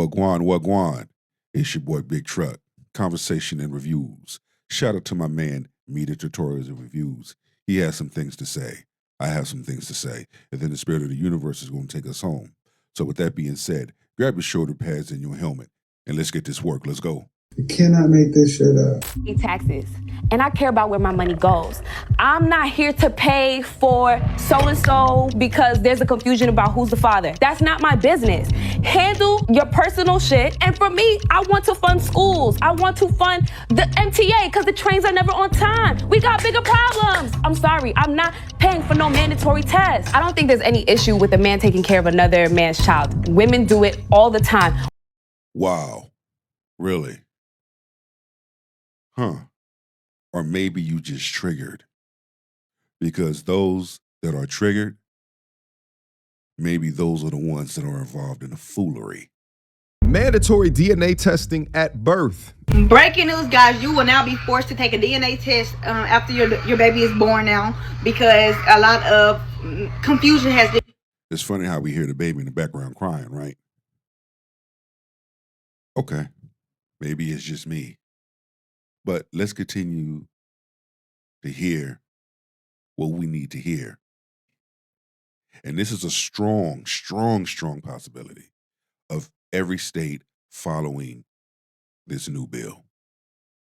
Wagwan, wagwan. It's your boy Big Truck. Conversation and reviews. Shout out to my man, Media Tutorials and Reviews. He has some things to say. I have some things to say. And then the spirit of the universe is going to take us home. So with that being said, grab your shoulder pads and your helmet, and let's get this work. Let's go. You cannot make this shit up. Taxes, and I care about where my money goes. I'm not here to pay for so-and-so because there's a confusion about who's the father. That's not my business. Handle your personal shit, and for me, I want to fund schools. I want to fund the MTA because the trains are never on time. We got bigger problems. I'm sorry, I'm not paying for no mandatory tests. I don't think there's any issue with a man taking care of another man's child. Women do it all the time. Wow. Really? Huh. Or maybe you just triggered. Because those that are triggered, maybe those are the ones that are involved in the foolery. Mandatory DNA testing at birth. Breaking news, guys, you will now be forced to take a DNA test after your baby is born now, because a lot of confusion has been. It's funny how we hear the baby in the background crying, right? Okay. Maybe it's just me. But let's continue to hear what we need to hear. And this is a strong possibility of every state following this new bill.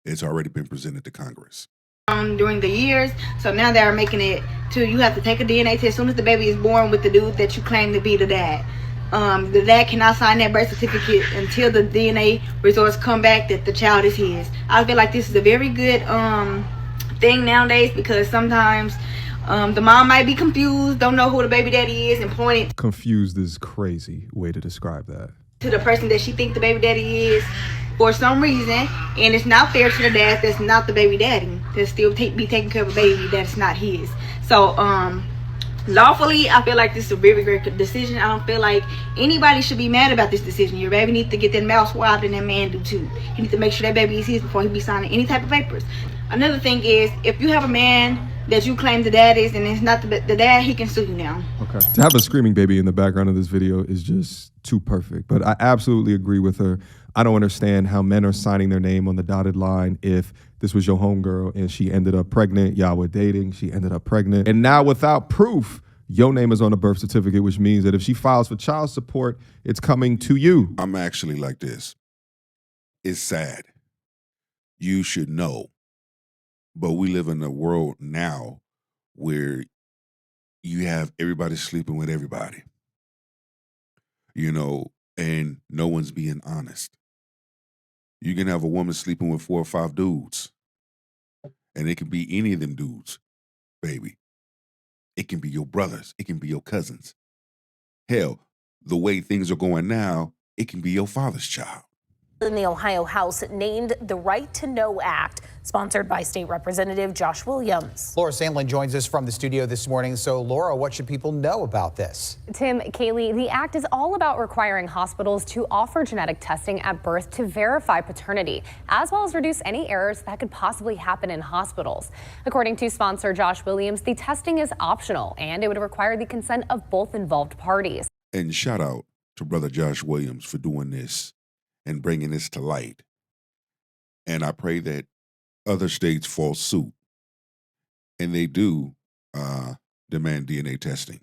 It's already been presented to Congress. During the years, so now they are making it to you have to take a DNA test as soon as the baby is born with the dude that you claim to be the dad. The dad cannot sign that birth certificate until the DNA results come back that the child is his. I feel like this is a very good thing nowadays, because sometimes the mom might be confused, don't know who the baby daddy is, and point it. Confused is crazy way to describe that. To the person that she thinks the baby daddy is for some reason, and it's not fair to the dad that's not the baby daddy to still be taking care of a baby that's not his. So lawfully, I feel like this is a very great decision. I don't feel like anybody should be mad about this decision. Your baby needs to get that mouth swabbed, and that man do too. He needs to make sure that baby is his before he be signing any type of papers. Another thing is, if you have a man that you claim the dad is and it's not the dad, he can sue you now. Okay. To have a screaming baby in the background of this video is just too perfect. But I absolutely agree with her. I don't understand how men are signing their name on the dotted line if this was your homegirl and she ended up pregnant, y'all were dating, she ended up pregnant. And now without proof, your name is on the birth certificate, which means that if she files for child support, it's coming to you. I'm actually like this. It's sad. You should know. But we live in a world now where you have everybody sleeping with everybody, you know, and no one's being honest. You can have a woman sleeping with 4 or 5 dudes, and it can be any of them dudes, baby. It can be your brothers. It can be your cousins. Hell, the way things are going now, it can be your father's child. In the Ohio House named the Right to Know Act, sponsored by State Representative Josh Williams. Laura Sandlin joins us from the studio this morning. So, Laura, what should people know about this? Tim, Kaylee, the act is all about requiring hospitals to offer genetic testing at birth to verify paternity, as well as reduce any errors that could possibly happen in hospitals. According to sponsor Josh Williams, the testing is optional and it would require the consent of both involved parties. And shout out to brother Josh Williams for doing this and bringing this to light. And I pray that other states fall suit and they do demand DNA testing.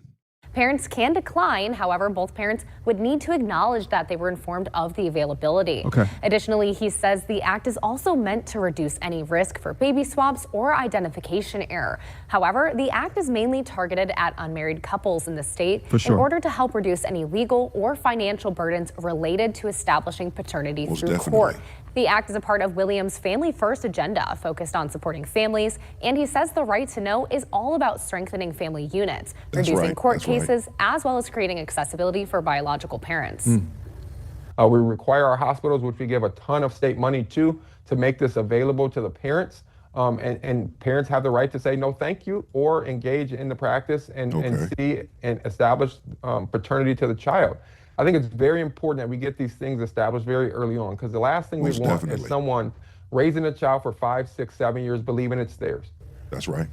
Parents can decline. However, both parents would need to acknowledge that they were informed of the availability. Okay. Additionally, he says the act is also meant to reduce any risk for baby swaps or identification error. However, the act is mainly targeted at unmarried couples in the state For sure. in order to help reduce any legal or financial burdens related to establishing paternity Most through definitely. court. The act is a part of Williams' Family First agenda, focused on supporting families, and he says the right to know is all about strengthening family units, That's reducing right. court That's right. cases, as well as creating accessibility for biological parents. We require our hospitals, which we give a ton of state money to make this available to the parents. And parents have the right to say no thank you or engage in the practice and see and establish paternity to the child. I think it's very important that we get these things established very early on, because the last thing Most we want definitely. is someone raising a child for 5, 6, 7 years believing it's theirs. That's right.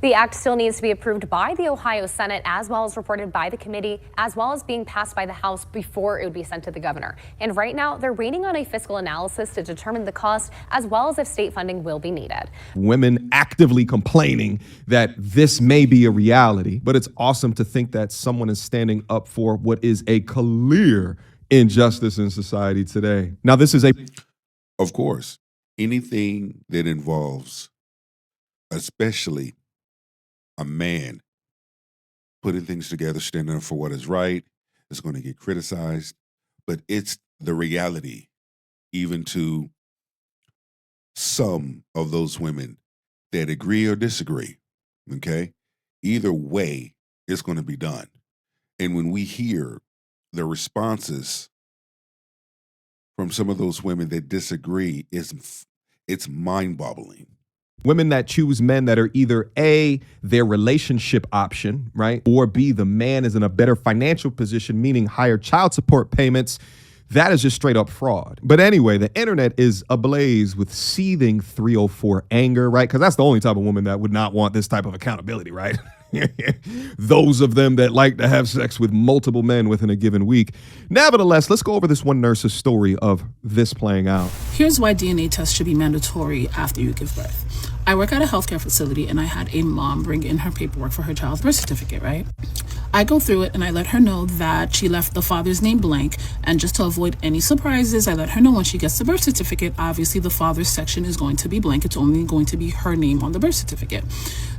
The act still needs to be approved by the Ohio Senate, as well as reported by the committee, as well as being passed by the House before it would be sent to the governor. And right now, they're waiting on a fiscal analysis to determine the cost, as well as if state funding will be needed. Women actively complaining that this may be a reality, but it's awesome to think that someone is standing up for what is a clear injustice in society today. Now, this is Of course, anything that involves, especially a man putting things together, standing up for what is right, is going to get criticized. But it's the reality, even to some of those women that agree or disagree, okay? Either way, it's going to be done. And when we hear the responses from some of those women that disagree, it's mind-boggling. women that choose men that are either A, their relationship option, right? Or B, the man is in a better financial position, meaning higher child support payments. That is just straight up fraud. But anyway, the internet is ablaze with seething 304 anger, right? Because that's the only type of woman that would not want this type of accountability, right? Those of them that like to have sex with multiple men within a given week. Nevertheless, let's go over this one nurse's story of this playing out. Here's why DNA tests should be mandatory after you give birth. I work at a healthcare facility and I had a mom bring in her paperwork for her child's birth certificate, right? I go through it and I let her know that she left the father's name blank, and just to avoid any surprises, I let her know when she gets the birth certificate, obviously the father's section is going to be blank. It's only going to be her name on the birth certificate.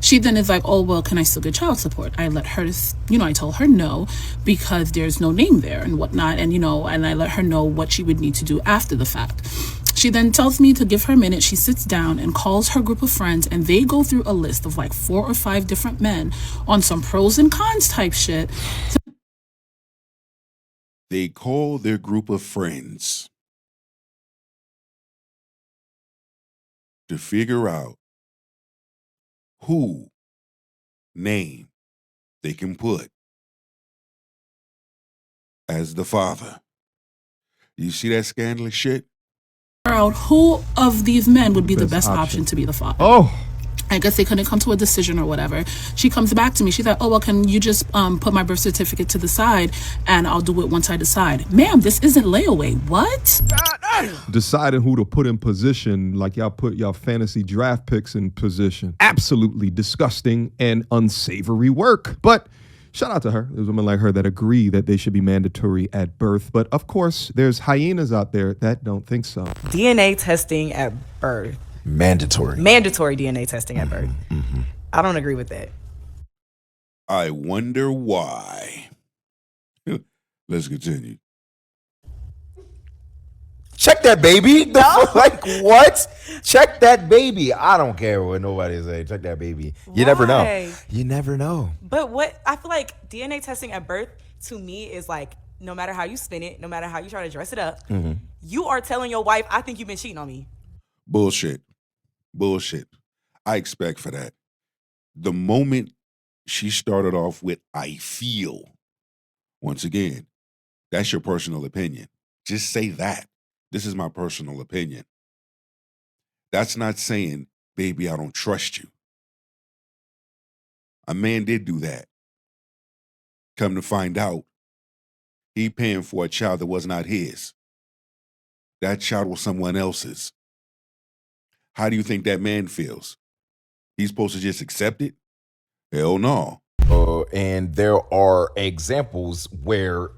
She then is like, oh, well, can I still get child support? I let her, I told her no, because there's no name there and whatnot. And, and I let her know what she would need to do after the fact. She then tells me to give her a minute. She sits down and calls her group of friends, and they go through a list of like 4 or 5 different men on some pros and cons type shit. They call their group of friends to figure out who name they can put as the father. You see that scandalous shit? Out who of these men would be the best option to be the father. Oh, I guess they couldn't come to a decision or whatever. She comes back to me. She's like, oh, well, can you just put my birth certificate to the side and I'll do it once I decide. Ma'am, this isn't layaway. What? deciding who to put in position, like y'all put y'all fantasy draft picks in position. Absolutely disgusting and unsavory work. But shout out to her. There's women like her that agree that they should be mandatory at birth. But of course, there's hyenas out there that don't think so. DNA testing at birth. Mandatory DNA testing at birth. Mm-hmm. I don't agree with that. I wonder why. Let's continue. Check that baby. Like what? Check that baby. I don't care what nobody say. Check that baby. You never know. You never know. But what I feel like DNA testing at birth to me is like, no matter how you spin it, no matter how you try to dress it up, you are telling your wife, I think you've been cheating on me. Bullshit. I expect for that. The moment she started off with, I feel, once again, that's your personal opinion. Just say that. This is my personal opinion. That's not saying, baby, I don't trust you. A man did do that. Come to find out, he paying for a child that was not his. That child was someone else's. How do you think that man feels? He's supposed to just accept it? Hell no. And there are examples where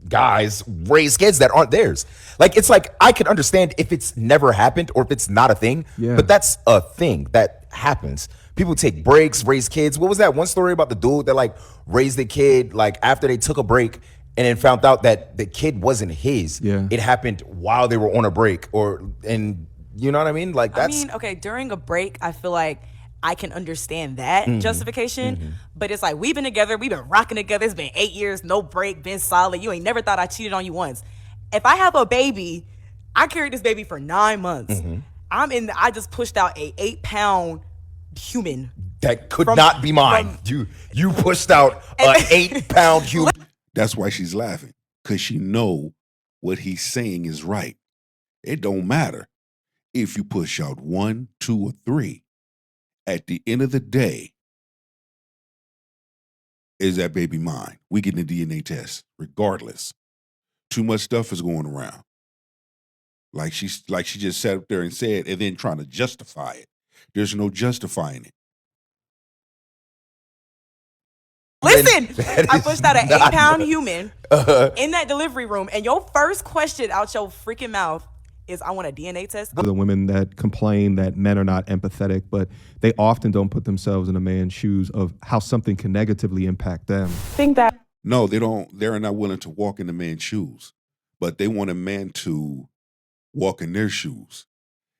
guys raise kids that aren't theirs. Like, it's like, I can understand if it's never happened or if it's not a thing, but that's a thing that happens. People take breaks, raise kids. What was that one story about the dude that like raised the kid like after they took a break and then found out that the kid wasn't his? It happened while they were on a break, and you know what I mean? Like, that's... okay, during a break, I feel like I can understand that justification, but it's like, we've been together, we've been rocking together, it's been 8 years, no break, been solid, you ain't never thought I cheated on you once. If I have a baby, I carried this baby for 9 months. I just pushed out a 8-pound human. That could not be mine. You pushed out an 8-pound human. That's why she's laughing, because she know what he's saying is right. It don't matter if you push out 1, 2, or 3. at the end of the day, is that baby mine? We get a DNA test, regardless. Too much stuff is going around. Like she just sat up there and said, and then trying to justify it. There's no justifying it. Listen, I pushed out an 8-pound human in that delivery room, and your first question out your freaking mouth is, I want a DNA test. The women that complain that men are not empathetic, but they often don't put themselves in a man's shoes of how something can negatively impact them. Think that No, they don't. They're not willing to walk in the man's shoes, but they want a man to walk in their shoes.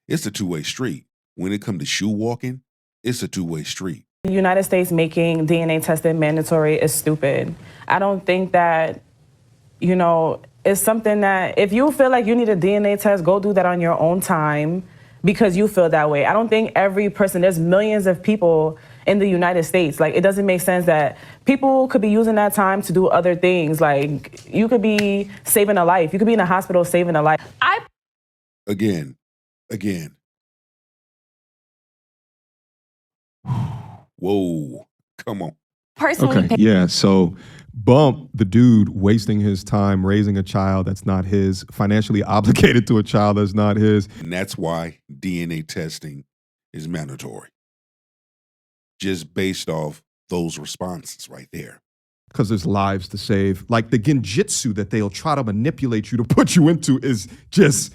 It's a two-way street. When it comes to shoe walking, it's a two-way street. the United States making DNA testing mandatory is stupid. I don't think that, it's something that if you feel like you need a DNA test, go do that on your own time because you feel that way. I don't think every person, there's millions of people in the United States. Like, it doesn't make sense that people could be using that time to do other things. Like, you could be saving a life. You could be in a hospital saving a life. Again. Whoa, come on. Personally, Okay, yeah, so bump the dude wasting his time raising a child that's not his, financially obligated to a child that's not his. And that's why DNA testing is mandatory. Just based off those responses right there. Because there's lives to save. Like the genjutsu that they'll try to manipulate you to put you into is just,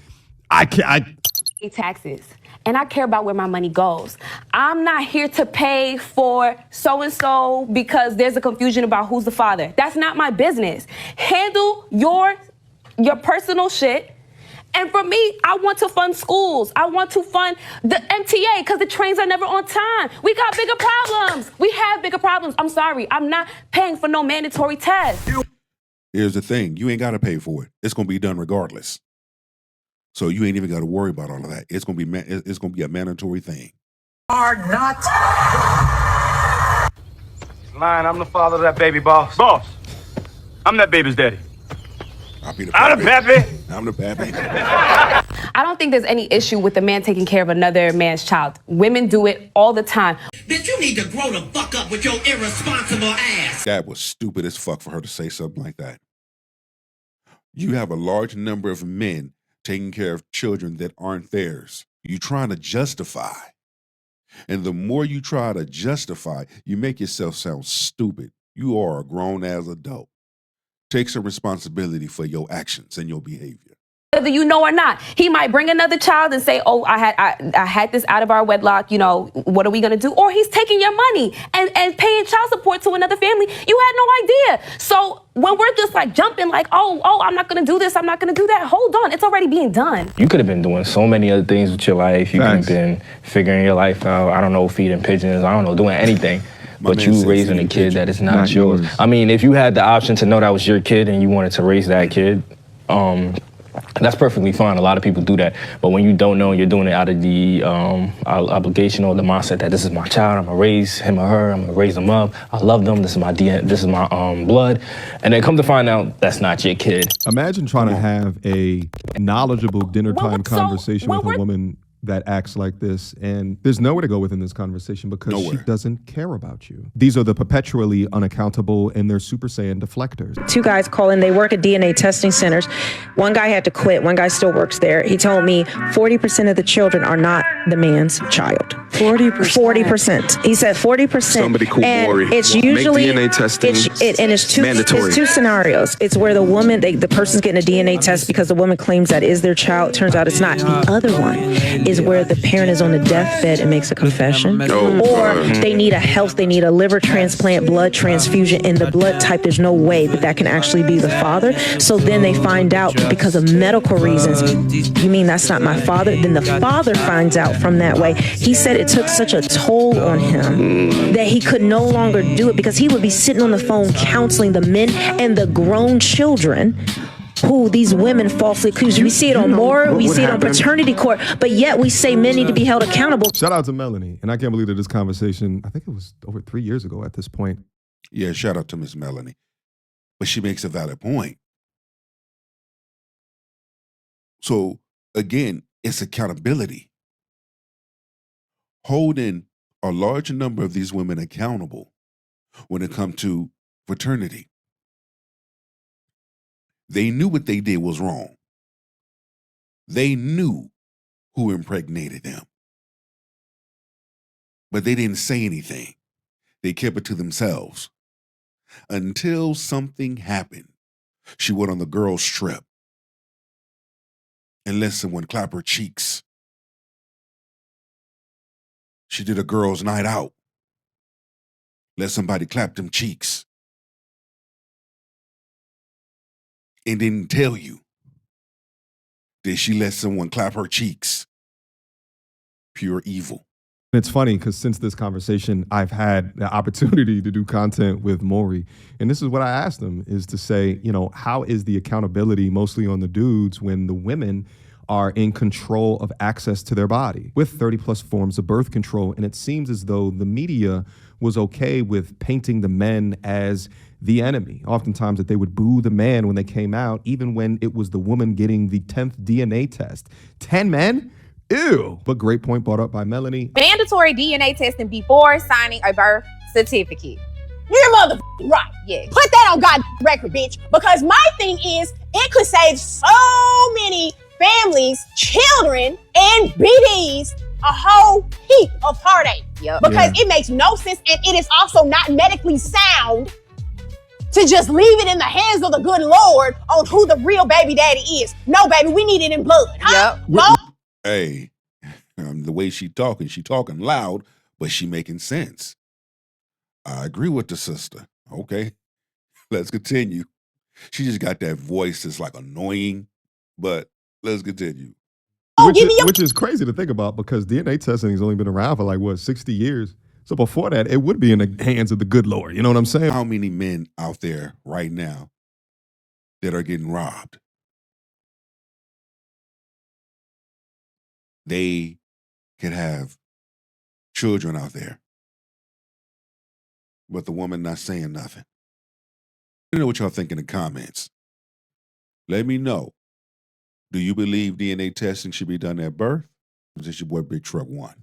taxes, and I care about where my money goes. I'm not here to pay for so-and-so because there's a confusion about who's the father. That's not my business. Handle your personal shit. And for me, I want to fund schools. I want to fund the MTA because the trains are never on time. We got bigger problems. We have bigger problems. I'm sorry. I'm not paying for no mandatory test. Here's the thing. You ain't got to pay for it. It's going to be done regardless. So you ain't even got to worry about all of that. It's going to be a mandatory thing. Are not lying. I'm the father of that baby, boss. Boss, I'm that baby's daddy. I'll be the I'm the pappy. I'm the pappy. I don't think there's any issue with a man taking care of another man's child. Women do it all the time. Bitch, you need to grow the fuck up with your irresponsible ass. That was stupid as fuck for her to say something like that. You have a large number of men taking care of children that aren't theirs. You trying to justify. And the more you try to justify, you make yourself sound stupid. You are a grown-ass adult. Take some responsibility for your actions and your behavior. Whether you know or not, he might bring another child and say, oh, I had this out of our wedlock, what are we gonna do? Or he's taking your money and paying child support to another family. You had no idea. So when we're just like jumping like, oh, I'm not gonna do this, I'm not gonna do that, hold on, it's already being done. You could have been doing so many other things with your life. You could have been figuring your life out, I don't know, feeding pigeons, I don't know, doing anything. But you raising a kid that is not yours. I mean, if you had the option to know that was your kid and you wanted to raise that kid, that's perfectly fine. A lot of people do that. But when you don't know and you're doing it out of the obligation or the mindset that this is my child, I'm gonna raise him or her, I'm gonna raise them up, I love them, this is my DNA, this is my blood, and then come to find out that's not your kid. Imagine trying to have a knowledgeable dinner time conversation with a woman that acts like this, and there's nowhere to go within this conversation because she doesn't care about you. These are the perpetually unaccountable, and they're Super Saiyan deflectors. Two guys call in, they work at DNA testing centers. One guy had to quit, one guy still works there. He told me 40% of the children are not the man's child. 40%. He said 40%. Somebody call and Maury. it's usually make DNA testing it's mandatory. It's two scenarios. It's where the woman, the person's getting a DNA test because the woman claims that is their child. Turns out it's not. The other one is where the parent is on the deathbed and makes a confession, or they need a liver transplant, blood transfusion, and the blood type, there's no way that can actually be the father. So then they find out because of medical reasons, you mean that's not my father? Then the father finds out from that way. He said it took such a toll on him that he could no longer do it because he would be sitting on the phone counseling the men and the grown children who these women falsely accuse. We see it on Maury, we see it on paternity court, but yet we say men need to be held accountable. Shout out to Melanie. And I can't believe that this conversation, I think it was over 3 years ago at this point. Yeah, shout out to Miss Melanie. But she makes a valid point. So again, it's accountability. Holding a large number of these women accountable when it comes to paternity. They knew what they did was wrong. They knew who impregnated them. But they didn't say anything. They kept it to themselves. Until something happened. She went on the girl's trip and let someone clap her cheeks. She did a girl's night out. Let somebody clap them cheeks. And didn't tell you that she let someone clap her cheeks. Pure evil. It's funny because since this conversation, I've had the opportunity to do content with Maury. And this is what I asked him, is to say, you know, how is the accountability mostly on the dudes when the women are in control of access to their body with 30 plus forms of birth control? And it seems as though the media was okay with painting the men as the enemy. Oftentimes that they would boo the man when they came out, even when it was the woman getting the 10th DNA test. 10 men? Ew. But great point brought up by Melanie. Mandatory DNA testing before signing a birth certificate. You're motherfucking right. Yeah. Put that on God record, bitch. Because my thing is, it could save so many families, children, and BDs a whole heap of heartache. Yep. Because it makes no sense, and it is also not medically sound to just leave it in the hands of the good Lord on who the real baby daddy is. No, baby, we need it in blood. Huh? Yep. Hey, the way she talking loud, but she making sense. I agree with the sister. Okay, let's continue. She just got that voice that's like annoying, but let's continue. Which is crazy to think about because DNA testing has only been around for like, 60 years. So before that, it would be in the hands of the good Lord. You know what I'm saying? How many men out there right now that are getting robbed? They could have children out there, but the woman not saying nothing. Let me know what y'all think in the comments. Let me know. Do you believe DNA testing should be done at birth? This is your boy Big Truck 1.